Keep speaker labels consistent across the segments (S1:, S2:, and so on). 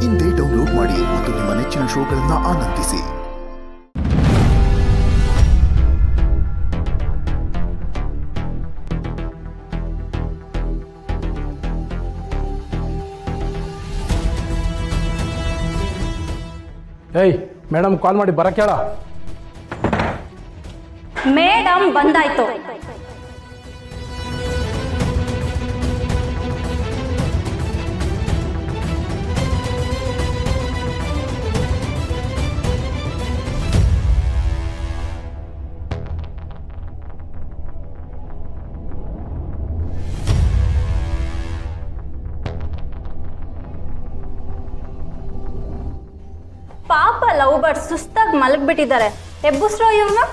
S1: ಇಂದೇ ಡೌನ್ಲೋಡ್ ಮಾಡಿ ಮತ್ತು ನಿಮ್ಮ ನೆಚ್ಚಿನ ಶೋಗಳನ್ನು ಆನಂದಿಸಿ.
S2: ಏಯ್ ಮೇಡಮ್ ಕಾಲ್ ಮಾಡಿ ಬರಕ್ಕೆ ಹೇಳ.
S3: ಮೇಡಮ್ ಬಂದಾಯ್ತು. ಪಾಪ ಲವ್ ಬರ್ಡ್ ಸುಸ್ತಾಗಿ ಮಲಗ್ಬಿಟ್ಟಿದ್ದಾರೆ. ಎಬ್ಬುಸ್ರೋ ಇವ್ರನ್ನ.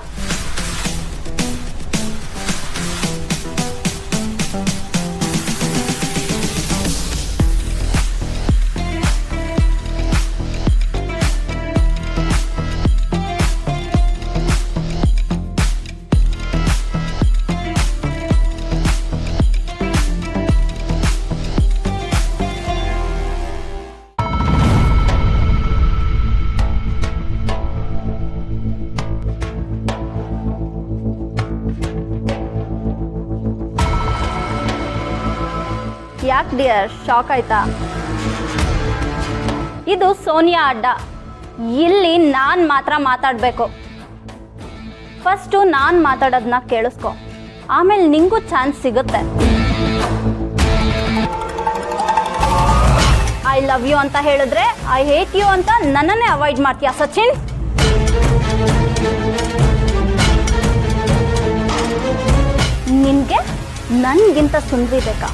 S3: ಯಾಕೆ ಡಿಯರ್, ಶಾಕ್ ಆಯ್ತಾ? ಇದು ಸೋನಿಯಾ ಅಡ್ಡ. ಇಲ್ಲಿ ನಾನು ಮಾತ್ರ ಮಾತಾಡಬೇಕು. ಫಸ್ಟು ನಾನು ಮಾತಾಡೋದನ್ನ ಕೇಳಿಸ್ಕೊ, ಆಮೇಲೆ ನಿಂಗೂ ಚಾನ್ಸ್ ಸಿಗುತ್ತೆ. ಐ ಲವ್ ಯು ಅಂತ ಹೇಳಿದ್ರೆ ಐ ಹೇಟ್ ಯು ಅಂತ ನನ್ನನ್ನೇ ಅವಾಯ್ಡ್ ಮಾಡ್ತೀಯಾ ಸಚಿನ್? ನಿನಗೆ ನನಗಿಂತ ಸುಂದರಿ ಬೇಕಾ?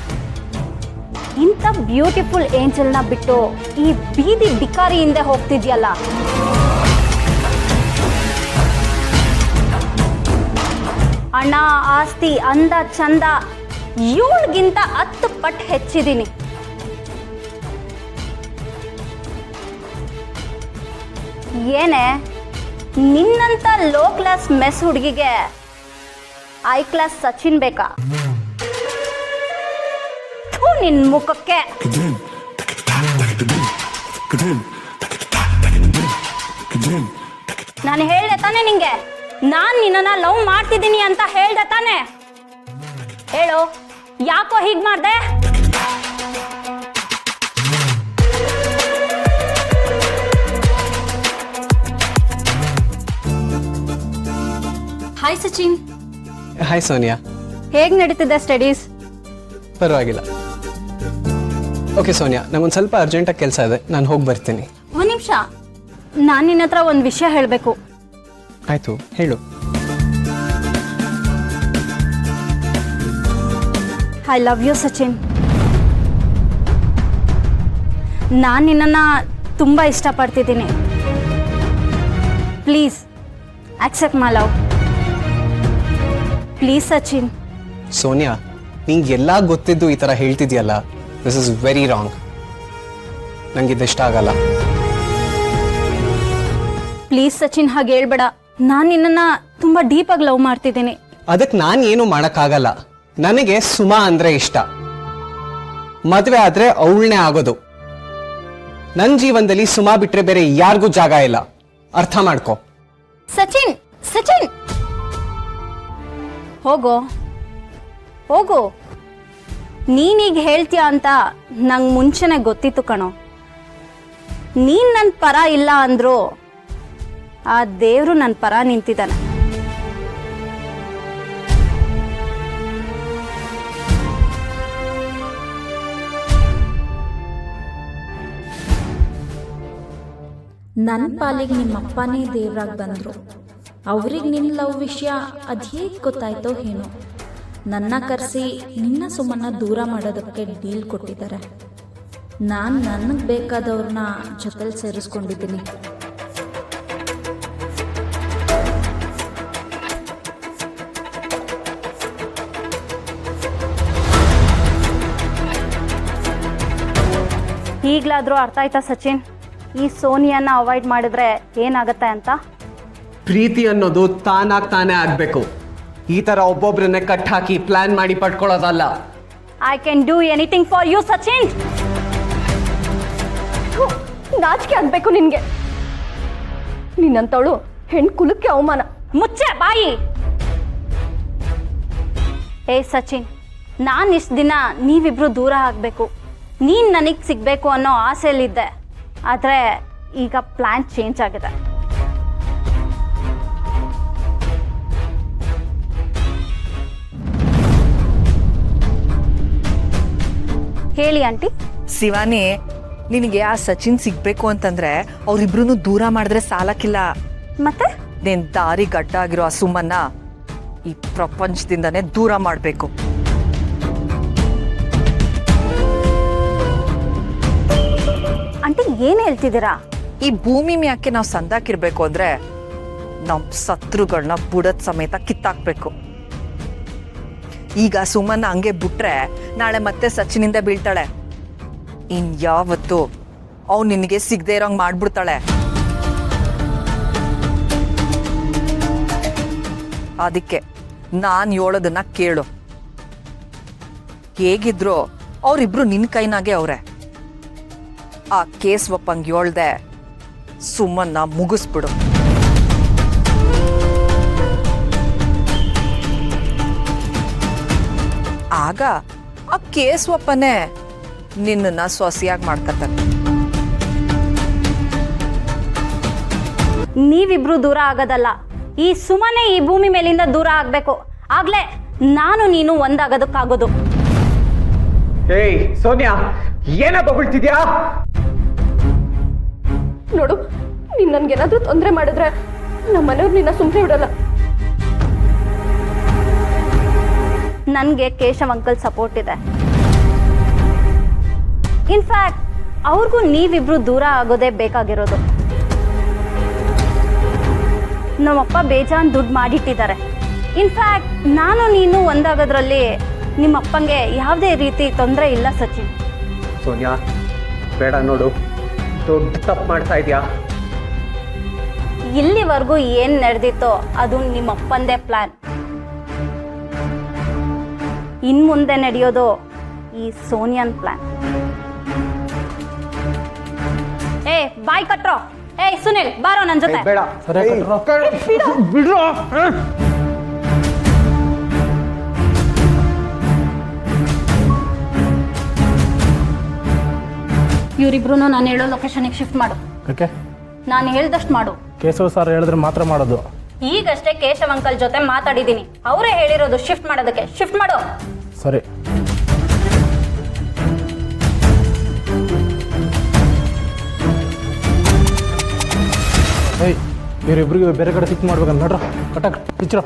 S3: ಇಂಥ ಬ್ಯೂಟಿಫುಲ್ ಏಂಜಲ್ನ ಬಿಟ್ಟು ಈ ಬೀದಿ ಬಿಕಾರಿ ಹಿಂದೆ ಹೋಗ್ತಿದ್ಯಲ್ಲ. ಹಣ, ಆಸ್ತಿ, ಅಂದ, ಚಂದ ಇವಳಿಗಿಂತ 10 ಪಟ್ಟು ಹೆಚ್ಚಿದ್ದೀನಿ. ಏನೇ ನಿನ್ನಂತ ಲೋ ಕ್ಲಾಸ್ ಮೆಸ್ ಹುಡುಗಿಗೆ ಐ ಕ್ಲಾಸ್ ಸಚಿನ್ ಬೇಕಾ? ನಿನ್ ಮುಖಕ್ಕೆ. ನಾನು ಹೇಳ್ದೆ ತಾನೆ ನಿಂಗೆ, ನಾನ್ ನಿನ್ನ ಲವ್ ಮಾಡ್ತಿದ್ದೀನಿ ಅಂತ ಹೇಳ್ದೆ ತಾನೆ? ಹೇಳು, ಯಾಕೋ ಹೀಗ್ ಮಾಡ್ದೆ? ಹಾಯ್ ಸಚಿನ್.
S4: ಹಾಯ್ ಸೋನಿಯಾ.
S3: ಹೇಗ್ ನಡೀತಿದೆ ಸ್ಟಡೀಸ್?
S4: ಪರವಾಗಿಲ್ಲ. ಓಕೆ ಸೋನಿಯಾ, ನಂಗೊಂದು ಸ್ವಲ್ಪ ಅರ್ಜೆಂಟಾಗಿ ಕೆಲಸ ಇದೆ, ನಾನು ಹೋಗಿ ಬರ್ತೀನಿ.
S3: ಒಂದು ನಿಮಿಷ, ನಾನು ನಿನ್ನ ಹತ್ರ ಒಂದು ವಿಷಯ ಹೇಳಬೇಕು.
S4: ಆಯಿತು, ಹೇಳು.
S3: I love you Sachin. ನಾನು ನಿನ್ನನ್ನು ತುಂಬ ಇಷ್ಟಪಡ್ತಿದ್ದೀನಿ. Please accept my love. Please Sachin.
S4: Sonia, ನಿಂಗೆ ಎಲ್ಲ ಗೊತ್ತಿದ್ದು ಈ ಥರ ಹೇಳ್ತಿದ್ಯಲ್ಲ, ದಿಸ್ ಇಸ್ ವೆರಿ ರಾಂಗ್. ನಂಗಿದಿಷ್ಟ ಆಗಲ್ಲ.
S3: ಪ್ಲೀಸ್ ಸಚಿನ್, ಹಾಗೆ ಹೇಳ್ಬೇಡ. ನಾನು ನಿನ್ನನ್ನು ತುಂಬ ಡೀಪಾಗಿ ಲವ್ ಮಾಡ್ತಿದ್ದೀನಿ.
S4: ಅದಕ್ಕೆ ನಾನು ಏನು ಮಾಡೋಕ್ಕಾಗಲ್ಲ. ನನಗೆ ಸುಮಾ ಅಂದರೆ ಇಷ್ಟ. ಮದುವೆ ಆದರೆ ಅವಳನ್ನೇ ಆಗೋದು. ನನ್ನ ಜೀವನದಲ್ಲಿ ಸುಮಾ ಬಿಟ್ಟರೆ ಬೇರೆ ಯಾರಿಗೂ ಜಾಗ ಇಲ್ಲ. ಅರ್ಥ ಮಾಡ್ಕೊ.
S3: ಸಚಿನ್, ಸಚಿನ್ ಹೋಗೋ ಹೋಗು. ನೀನೀಗ ಹೇಳ್ತೀಯ ಅಂತ ನಂಗೆ ಮುಂಚೆನೆ ಗೊತ್ತಿತ್ತು ಕಣೋ. ನೀನು ನನ್ನ ಪರ ಇಲ್ಲ ಅಂದ್ರು ಆ ದೇವರು ನನ್ನ ಪರ ನಿಂತಿದ್ದಾನೆ.
S5: ನನ್ನ ಪಾಲಿಗೆ ನಿಮ್ಮಪ್ಪನೇ ದೇವ್ರಾಗಿ ಬಂದರು. ಅವ್ರಿಗೆ ನಿನ್ನ ಲವ್ ವಿಷಯ ಅದು ಹೇಗೆ ಗೊತ್ತಾಯ್ತೋ ಏನೋ. ನನ್ನ ಕರೆಸಿ ನಿನ್ನ ಸುಮ್ಮನ ದೂರ ಮಾಡೋದಕ್ಕೆ ಡೀಲ್ ಕೊಟ್ಟಿದ್ದಾರೆ. ನಾನು ನನಗೆ ಬೇಕಾದವ್ರನ್ನ ಜೊತೆಲಿ ಸೇರಿಸ್ಕೊಂಡಿದ್ದೀನಿ.
S3: ಈಗಲಾದರೂ ಅರ್ಥ ಆಯ್ತಾ ಸಚಿನ್, ಈ ಸೋನಿಯನ್ನ ಅವಾಯ್ಡ್ ಮಾಡಿದ್ರೆ ಏನಾಗತ್ತೆ ಅಂತ?
S4: ಪ್ರೀತಿ ಅನ್ನೋದು ತಾನಾಗಿ ತಾನೇ ಆಗಬೇಕು. ಈ ಥರ ಒಬ್ಬೊಬ್ಬರನ್ನೇ ಕಟ್ ಹಾಕಿ ಪ್ಲಾನ್ ಮಾಡಿ ಪಡ್ಕೊಳ್ಳೋದಲ್ಲ.
S3: I can do anything for you Sachin.
S6: ನಾಚಿಕೆ ಆಗ್ಬೇಕು ನಿನ್ಗೆ. ನಿನ್ನಂತವಳು ಹೆಣ್ ಕುಲಕ್ಕೆ ಅವಮಾನ.
S3: ಮುಚ್ಚೆ ಬಾಯಿ. ಏ ಸಚಿನ್, ನಾನು ಇಷ್ಟು ದಿನ ನೀವಿಬ್ರು ದೂರ ಆಗಬೇಕು, ನೀನು ನನಗೆ ಸಿಗಬೇಕು ಅನ್ನೋ ಆಸೆಯಲ್ಲಿದ್ದೆ. ಆದರೆ ಈಗ ಪ್ಲ್ಯಾನ್ ಚೇಂಜ್ ಆಗಿದೆ. ಹೇಳಿ ಆಂಟಿ.
S7: ಶಿವಾನಿ, ನಿನಗೆ ಆ ಸಚಿನ್ ಸಿಗ್ಬೇಕು ಅಂತಂದ್ರೆ ಅವ್ರಿಬ್ರು ದೂರ ಮಾಡಿದ್ರೆ ಸಾಲಕ್ಕಿಲ್ಲ.
S3: ಮತ್ತೆ
S7: ನೀನ್ ದಾರಿ ಗಡ್ಡ ಆಗಿರೋ ಆ ಸುಮ್ಮನ್ನ ಈ ಪ್ರಪಂಚದಿಂದನೇ ದೂರ ಮಾಡಬೇಕು.
S3: ಆಂಟಿ ಏನು ಹೇಳ್ತಿದ್ದೀರಾ?
S7: ಈ ಭೂಮಿ ಮ್ಯಾಕೆ ನಾವು ಸಂದಾಕಿರ್ಬೇಕು ಅಂದ್ರೆ ನಮ್ ಶತ್ರುಗಳನ್ನ ಬುಡದ್ ಸಮೇತ ಕಿತ್ತಾಕ್ಬೇಕು. ಈಗ ಸುಮನ್ನ ಹಂಗೆ ಬಿಟ್ರೆ ನಾಳೆ ಮತ್ತೆ ಸಚಿನಿಂದ ಬೀಳ್ತಾಳೆ. ಇನ್ಯಾವತ್ತು ಅವ್ನು ನಿನಗೆ ಸಿಗದೆ ಇರೋಂಗ್ ಮಾಡ್ಬಿಡ್ತಾಳೆ. ಅದಕ್ಕೆ ನಾನ್ ಹೇಳೋದನ್ನ ಕೇಳು. ಹೇಗಿದ್ರು ಅವರಿಬ್ರು ನಿನ್ ಕೈನಾಗೆ ಅವ್ರೆ. ಆ ಕೇಸ್ ಒಪ್ಪಂಗ್ ಹೇಳ್ದೆ ಸುಮ್ಮನ್ನ ಮುಗಿಸ್ಬಿಡು. ಆಗ ಆ ಕೇಸ್ ಒಪ್ಪನೆ ನಿನ್ನನ್ನ ಸೊಸೆಯಾಗಿ ಮಾಡ್ಕತ್ತಾನೆ.
S3: ನೀವಿಬ್ರು ದೂರ ಆಗೋದಲ್ಲ, ಈ ಸುಮ್ಮನೆ ಈ ಭೂಮಿ ಮೇಲಿಂದ ದೂರ ಆಗಬೇಕು. ಆಗ್ಲೇ ನಾನು ನೀನು ಒಂದಾಗೋದಕ್ಕಾಗೋದು.
S4: ಏಯ್ ಸೋನಿಯಾ, ಏನ ಬೊಗಳ್ತಿದ್ಯಾ?
S6: ನೋಡು, ನೀನ್ ನನ್ಗೇನಾದ್ರೂ ತೊಂದರೆ ಮಾಡಿದ್ರೆ ನಮ್ಮ ಮನೆಯವ್ರು ನಿನ್ನ ಸುಮ್ಮನೆ ಬಿಡಲ್ಲ.
S3: ನನಗೆ ಕೇಶವ್ ಅಂಕಲ್ ಸಪೋರ್ಟ್ ಇದೆ. ಇನ್ಫ್ಯಾಕ್ಟ್ ಅವ್ರಿಗೂ ನೀವಿಬ್ರು ದೂರ ಆಗೋದೇ ಬೇಕಾಗಿರೋದು. ನಮ್ಮಪ್ಪ ಬೇಜಾನ್ ದುಡ್ಡು ಮಾಡಿಟ್ಟಿದ್ದಾರೆ. ಇನ್ಫ್ಯಾಕ್ಟ್ ನಾನು ನೀನು ಒಂದಾಗೋದ್ರಲ್ಲಿ ನಿಮ್ಮಪ್ಪಂಗೆ ಯಾವುದೇ ರೀತಿ ತೊಂದರೆ ಇಲ್ಲ ಸಚಿನ್.
S4: ಸೋನಿಯಾ ಬೇಡ ನೋಡು, ದೊಡ್ಡ ತಪ್ಪು ಮಾಡ್ತಾ ಇದೆಯಾ.
S3: ಇಲ್ಲಿವರೆಗೂ ಏನು ನಡೆದಿತ್ತೋ ಅದು ನಿಮ್ಮಪ್ಪಂದೇ ಪ್ಲಾನ್. ಇನ್ ಮುಂದೆ ನಡೆಯೋದು ಈ ಸೋನಿಯನ್ ಪ್ಲಾನ್. ಏ ಬಾಯ್ ಕಟ್ರೋ. ಏ ಸುನಿಲ್ ಬಾರೋ ನನ್ನ ಜೊತೆ.
S4: ಬೇಡ
S2: ಸರಿ
S4: ಬಿಡ್ರೋ.
S3: ಇವರಿಬ್ರು ನಾನು ಹೇಳೋ ಲೊಕೇಶನ್ಗೆ ಶಿಫ್ಟ್ ಮಾಡು.
S2: ಓಕೆ,
S3: ನಾನು ಹೇಳ್ದಷ್ಟು ಮಾಡು.
S2: ಕೇಶವ್ ಸರ್ ಹೇಳಿದ್ರೆ ಮಾತ್ರ ಮಾಡೋದು.
S3: ಈಗಷ್ಟೇ ಕೇಶವ್ ಅಂಕಲ್ ಜೊತೆ ಮಾತಾಡಿದ್ದೀನಿ. ಅವರೇ ಹೇಳಿರೋದು ಶಿಫ್ಟ್ ಮಾಡೋದಕ್ಕೆ. ಶಿಫ್ಟ್ ಮಾಡು.
S2: ಸರಿ. ಏಯ್, ಇವರಿಬ್ರಿಗೆ ಬೇರೆ ಕಡೆ ಶಿಫ್ಟ್ ಮಾಡ್ಬೇಕಂತ ನೋಡ್ರ. ಕಟ್ಟಾಕ್ ಪಿಚ್ರ.